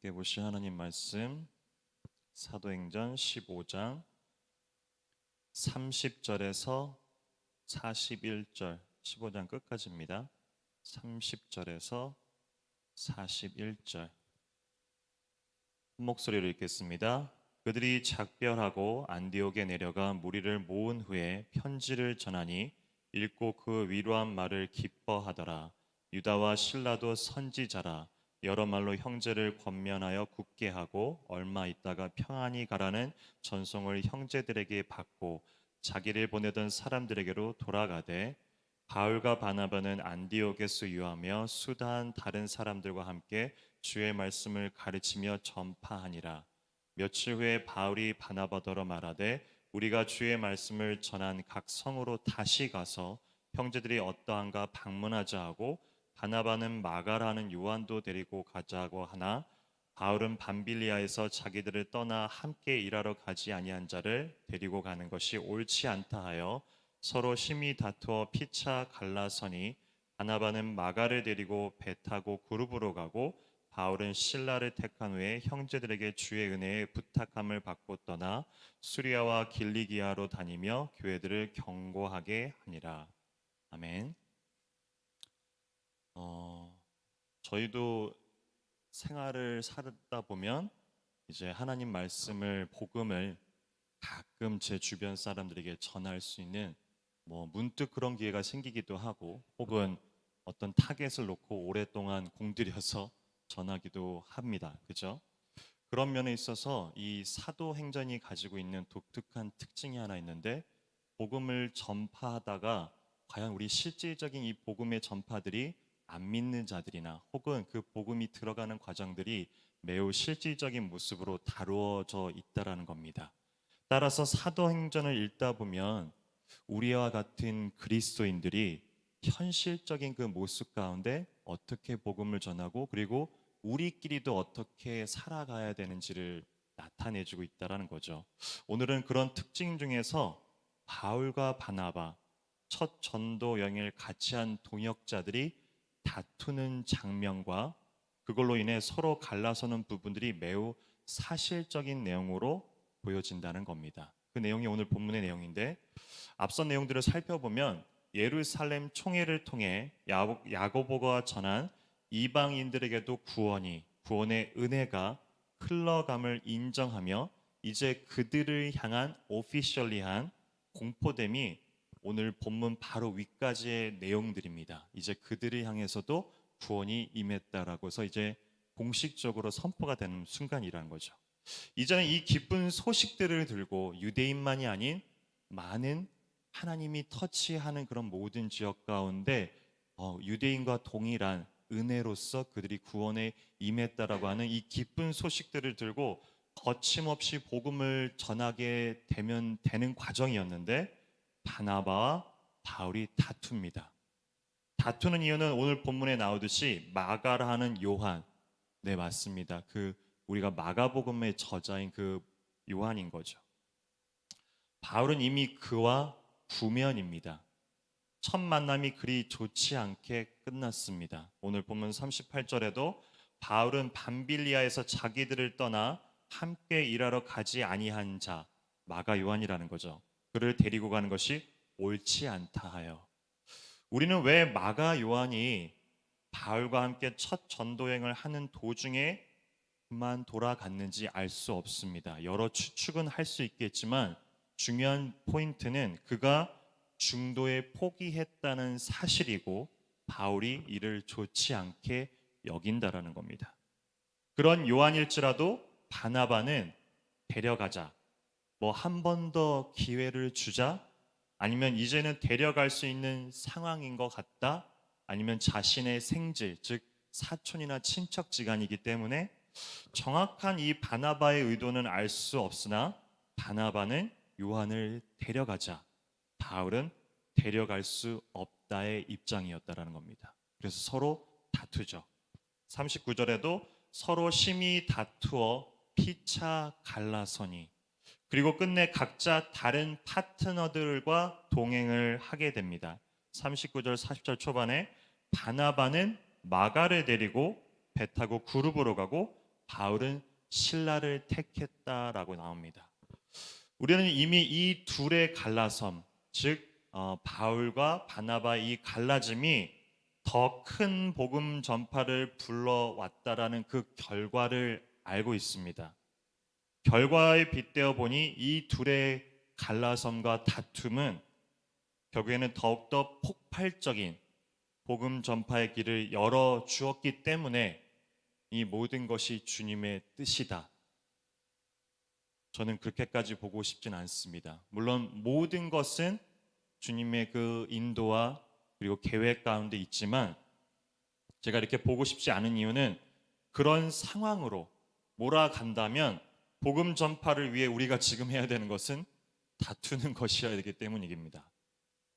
함께 보실 하나님 말씀 사도행전 15장 30절에서 41절 15장 끝까지입니다. 30절에서 41절 한 목소리로 읽겠습니다. 그들이 작별하고 안디옥에 내려가 무리를 모은 후에 편지를 전하니 읽고 그 위로한 말을 기뻐하더라. 유다와 실라도 선지자라. 여러 말로 형제를 권면하여 굳게 하고 얼마 있다가 평안히 가라는 전송을 형제들에게 받고 자기를 보내던 사람들에게로 돌아가되 바울과 바나바는 안디옥에서 유하며 수다한 다른 사람들과 함께 주의 말씀을 가르치며 전파하니라. 며칠 후에 바울이 바나바더러 말하되 우리가 주의 말씀을 전한 각 성으로 다시 가서 형제들이 어떠한가 방문하자 하고 바나바는 마가라는 요한도 데리고 가자고 하나 바울은 밤빌리아에서 자기들을 떠나 함께 일하러 가지 아니한 자를 데리고 가는 것이 옳지 않다 하여 서로 심히 다투어 피차 갈라서니 바나바는 마가를 데리고 배 타고 구르브로 가고 바울은 실라를 택한 후에 형제들에게 주의 은혜에 부탁함을 받고 떠나 수리아와 길리기아로 다니며 교회들을 경고하게 하니라. 아멘. 저희도 생활을 살다 보면 이제 하나님 말씀을 복음을 가끔 제 주변 사람들에게 전할 수 있는 문득 그런 기회가 생기기도 하고 혹은 어떤 타겟을 놓고 오랫동안 공들여서 전하기도 합니다. 그죠? 그런 면에 있어서 이 사도행전이 가지고 있는 독특한 특징이 하나 있는데 복음을 전파하다가 과연 우리 실질적인 이 복음의 전파들이 안 믿는 자들이나 혹은 그 복음이 들어가는 과정들이 매우 실질적인 모습으로 다루어져 있다라는 겁니다. 따라서 사도행전을 읽다 보면 우리와 같은 그리스도인들이 현실적인 그 모습 가운데 어떻게 복음을 전하고 그리고 우리끼리도 어떻게 살아가야 되는지를 나타내주고 있다라는 거죠. 오늘은 그런 특징 중에서 바울과 바나바, 첫 전도 여행을 같이 한 동역자들이 다투는 장면과 그걸로 인해 서로 갈라서는 부분들이 매우 사실적인 내용으로 보여진다는 겁니다. 그 내용이 오늘 본문의 내용인데 앞선 내용들을 살펴보면 예루살렘 총회를 통해 야고보가 전한 이방인들에게도 구원의 은혜가 흘러감을 인정하며 이제 그들을 향한 오피셜리한 공포됨이 오늘 본문 바로 위까지의 내용들입니다. 이제 그들을 향해서도 구원이 임했다라고 해서 이제 공식적으로 선포가 되는 순간이라는 거죠. 이제는 이 기쁜 소식들을 들고 유대인만이 아닌 많은 하나님이 터치하는 그런 모든 지역 가운데 유대인과 동일한 은혜로서 그들이 구원에 임했다라고 하는 이 기쁜 소식들을 들고 거침없이 복음을 전하게 되는 과정이었는데 바나바와 바울이 다툽니다. 다투는 이유는 오늘 본문에 나오듯이 마가라 하는 요한, 네 맞습니다. 우리가 마가복음의 저자인 그 요한인 거죠. 바울은 이미 그와 구면입니다. 첫 만남이 그리 좋지 않게 끝났습니다. 오늘 본문 38절에도 바울은 밤빌리아에서 자기들을 떠나 함께 일하러 가지 아니한 자, 마가 요한이라는 거죠. 그를 데리고 가는 것이 옳지 않다 하여. 우리는 왜 마가 요한이 바울과 함께 첫 전도여행을 하는 도중에 그만 돌아갔는지 알 수 없습니다. 여러 추측은 할 수 있겠지만 중요한 포인트는 그가 중도에 포기했다는 사실이고 바울이 이를 좋지 않게 여긴다라는 겁니다. 그런 요한일지라도 바나바는 데려가자, 한 번 더 기회를 주자, 아니면 이제는 데려갈 수 있는 상황인 것 같다, 아니면 자신의 생질, 즉 사촌이나 친척지간이기 때문에 정확한 이 바나바의 의도는 알 수 없으나 바나바는 요한을 데려가자, 바울은 데려갈 수 없다의 입장이었다라는 겁니다. 그래서 서로 다투죠. 39절에도 서로 심히 다투어 피차 갈라서니, 그리고 끝내 각자 다른 파트너들과 동행을 하게 됩니다. 39절 40절 초반에 바나바는 마가를 데리고 배 타고 구르브로 가고 바울은 실라를 택했다라고 나옵니다. 우리는 이미 이 둘의 갈라섬, 즉 바울과 바나바의 이 갈라짐이 더 큰 복음 전파를 불러왔다라는 그 결과를 알고 있습니다. 결과에 빗대어 보니 이 둘의 갈라섬과 다툼은 결국에는 더욱더 폭발적인 복음 전파의 길을 열어 주었기 때문에 이 모든 것이 주님의 뜻이다. 저는 그렇게까지 보고 싶진 않습니다. 물론 모든 것은 주님의 그 인도와 그리고 계획 가운데 있지만 제가 이렇게 보고 싶지 않은 이유는 그런 상황으로 몰아간다면 복음 전파를 위해 우리가 지금 해야 되는 것은 다투는 것이어야 되기 때문입니다.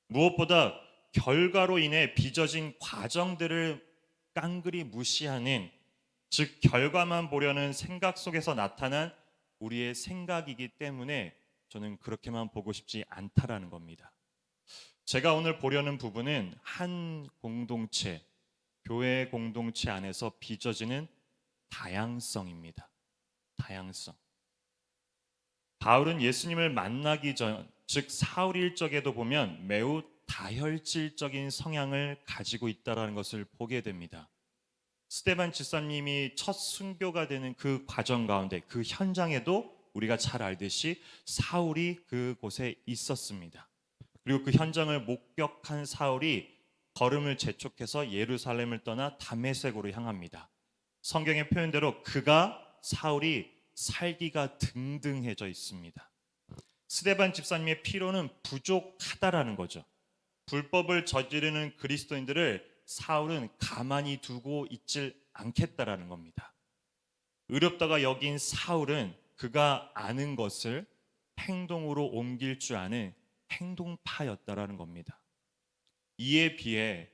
무엇보다 결과로 인해 빚어진 과정들을 깡그리 무시하는, 즉 결과만 보려는 생각 속에서 나타난 우리의 생각이기 때문에 저는 그렇게만 보고 싶지 않다라는 겁니다. 제가 오늘 보려는 부분은 한 공동체, 교회 공동체 안에서 빚어지는 다양성입니다. 다양성. 바울은 예수님을 만나기 전, 즉 사울 일적에도 보면 매우 다혈질적인 성향을 가지고 있다는 것을 보게 됩니다. 스데반 집사님이 첫 순교가 되는 그 과정 가운데, 그 현장에도 우리가 잘 알듯이 사울이 그곳에 있었습니다. 그리고 그 현장을 목격한 사울이 걸음을 재촉해서 예루살렘을 떠나 다메섹으로 향합니다. 성경의 표현대로 사울이 살기가 등등해져 있습니다. 스데반 집사님의 피로는 부족하다라는 거죠. 불법을 저지르는 그리스도인들을 사울은 가만히 두고 있질 않겠다라는 겁니다. 의롭다가 여긴 사울은 그가 아는 것을 행동으로 옮길 줄 아는 행동파였다라는 겁니다. 이에 비해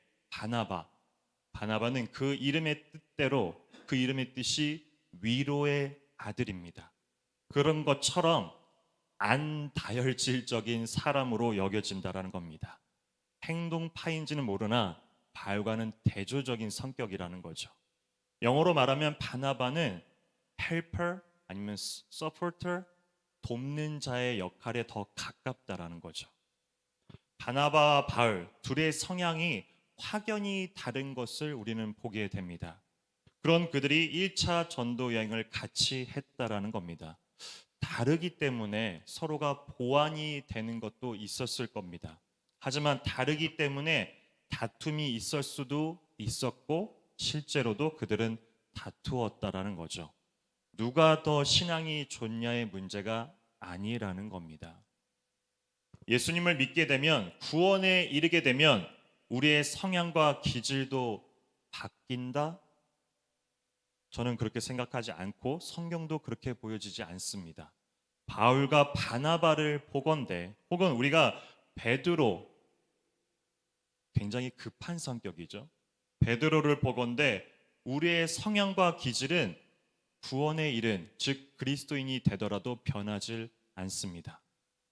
바나바는 그 이름의 뜻대로, 그 이름의 뜻이 위로의 아들입니다. 그런 것처럼 안다혈질적인 사람으로 여겨진다라는 겁니다. 행동파인지는 모르나 바울과는 대조적인 성격이라는 거죠. 영어로 말하면 바나바는 helper 아니면 supporter, 돕는 자의 역할에 더 가깝다라는 거죠. 바나바와 바울 둘의 성향이 확연히 다른 것을 우리는 보게 됩니다. 그런 그들이 1차 전도 여행을 같이 했다라는 겁니다. 다르기 때문에 서로가 보완이 되는 것도 있었을 겁니다. 하지만 다르기 때문에 다툼이 있을 수도 있었고 실제로도 그들은 다투었다라는 거죠. 누가 더 신앙이 좋냐의 문제가 아니라는 겁니다. 예수님을 믿게 되면, 구원에 이르게 되면 우리의 성향과 기질도 바뀐다? 저는 그렇게 생각하지 않고 성경도 그렇게 보여지지 않습니다. 바울과 바나바를 보건대, 혹은 우리가 베드로, 굉장히 급한 성격이죠. 베드로를 보건대 우리의 성향과 기질은 구원에 이른, 즉 그리스도인이 되더라도 변하질 않습니다.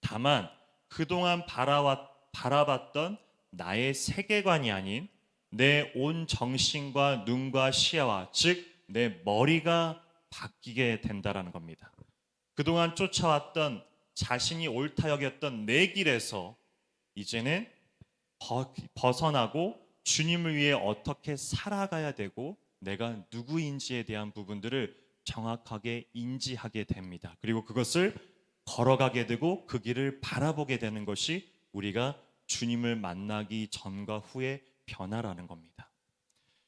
다만 그동안 바라봤던 나의 세계관이 아닌 내 온 정신과 눈과 시야와, 즉 내 머리가 바뀌게 된다라는 겁니다. 그동안 쫓아왔던, 자신이 옳다 여겼던 내 길에서 이제는 벗어나고 주님을 위해 어떻게 살아가야 되고 내가 누구인지에 대한 부분들을 정확하게 인지하게 됩니다. 그리고 그것을 걸어가게 되고 그 길을 바라보게 되는 것이 우리가 주님을 만나기 전과 후의 변화라는 겁니다.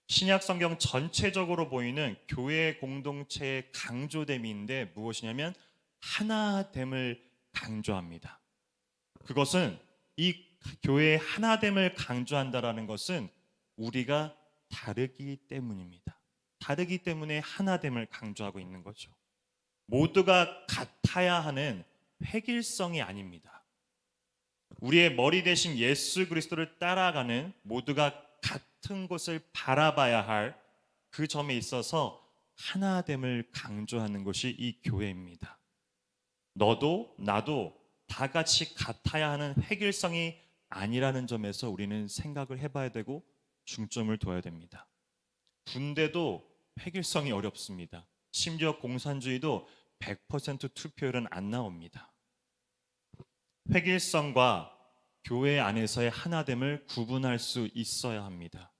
신약 성경 전체적으로 보이는 교회 공동체의 강조됨인데 무엇이냐면 하나됨을 강조합니다. 그것은 이 교회의 하나됨을 강조한다라는 것은 우리가 다르기 때문입니다. 다르기 때문에 하나됨을 강조하고 있는 거죠. 모두가 같아야 하는 획일성이 아닙니다. 우리의 머리 대신 예수 그리스도를 따라가는, 모두가 같은 곳을 바라봐야 할 그 점에 있어서 하나됨을 강조하는 것이 이 교회입니다. 너도 나도 다 같이 같아야 하는 획일성이 아니라는 점에서 우리는 생각을 해봐야 되고 중점을 둬야 됩니다. 군대도 획일성이 어렵습니다. 심지어 공산주의도 100% 투표율은 안 나옵니다. 획일성과 교회 안에서의 하나됨을 구분할 수 있어야 합니다.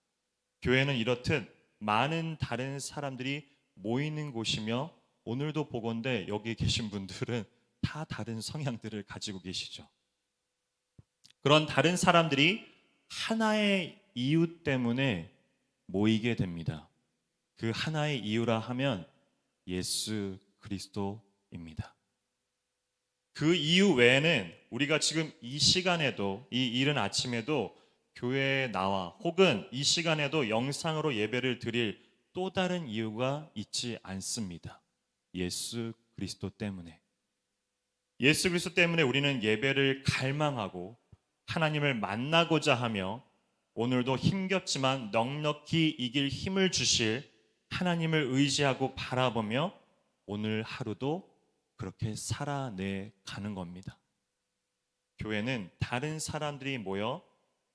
교회는 이렇듯 많은 다른 사람들이 모이는 곳이며 오늘도 보건대 여기 계신 분들은 다 다른 성향들을 가지고 계시죠. 그런 다른 사람들이 하나의 이유 때문에 모이게 됩니다. 그 하나의 이유라 하면 예수 그리스도입니다. 그 이유 외에는 우리가 지금 이 시간에도, 이 이른 아침에도 교회에 나와 혹은 이 시간에도 영상으로 예배를 드릴 또 다른 이유가 있지 않습니다. 예수 그리스도 때문에. 예수 그리스도 때문에 우리는 예배를 갈망하고 하나님을 만나고자 하며 오늘도 힘겹지만 넉넉히 이길 힘을 주실 하나님을 의지하고 바라보며 오늘 하루도 그렇게 살아내 가는 겁니다. 교회는 다른 사람들이 모여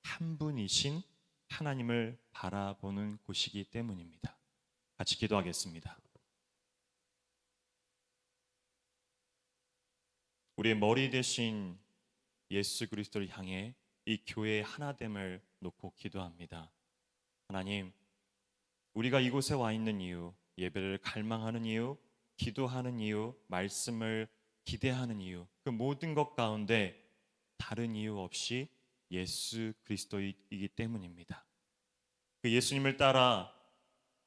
한 분이신 하나님을 바라보는 곳이기 때문입니다. 같이 기도하겠습니다. 우리의 머리 대신 예수 그리스도를 향해 이 교회의 하나됨을 놓고 기도합니다. 하나님, 우리가 이곳에 와 있는 이유, 예배를 갈망하는 이유, 기도하는 이유, 말씀을 기대하는 이유, 그 모든 것 가운데 다른 이유 없이 예수 그리스도이기 때문입니다. 그 예수님을 따라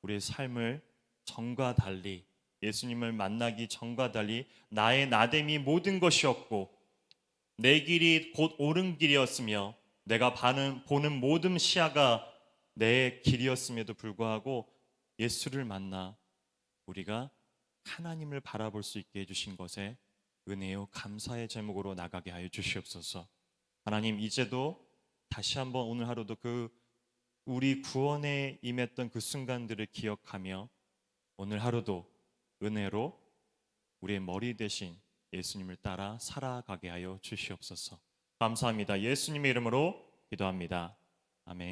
우리의 삶을 전과 달리, 예수님을 만나기 전과 달리 나의 나됨이 모든 것이었고 내 길이 곧 옳은 길이었으며 내가 보는 모든 시야가 내 길이었음에도 불구하고 예수를 만나 우리가 하나님을 바라볼 수 있게 해주신 것에 은혜요 감사의 제목으로 나가게 하여 주시옵소서. 하나님, 이제도 다시 한번 오늘 하루도 그 우리 구원에 임했던 그 순간들을 기억하며 오늘 하루도 은혜로 우리의 머리 대신 예수님을 따라 살아가게 하여 주시옵소서. 감사합니다. 예수님의 이름으로 기도합니다. 아멘.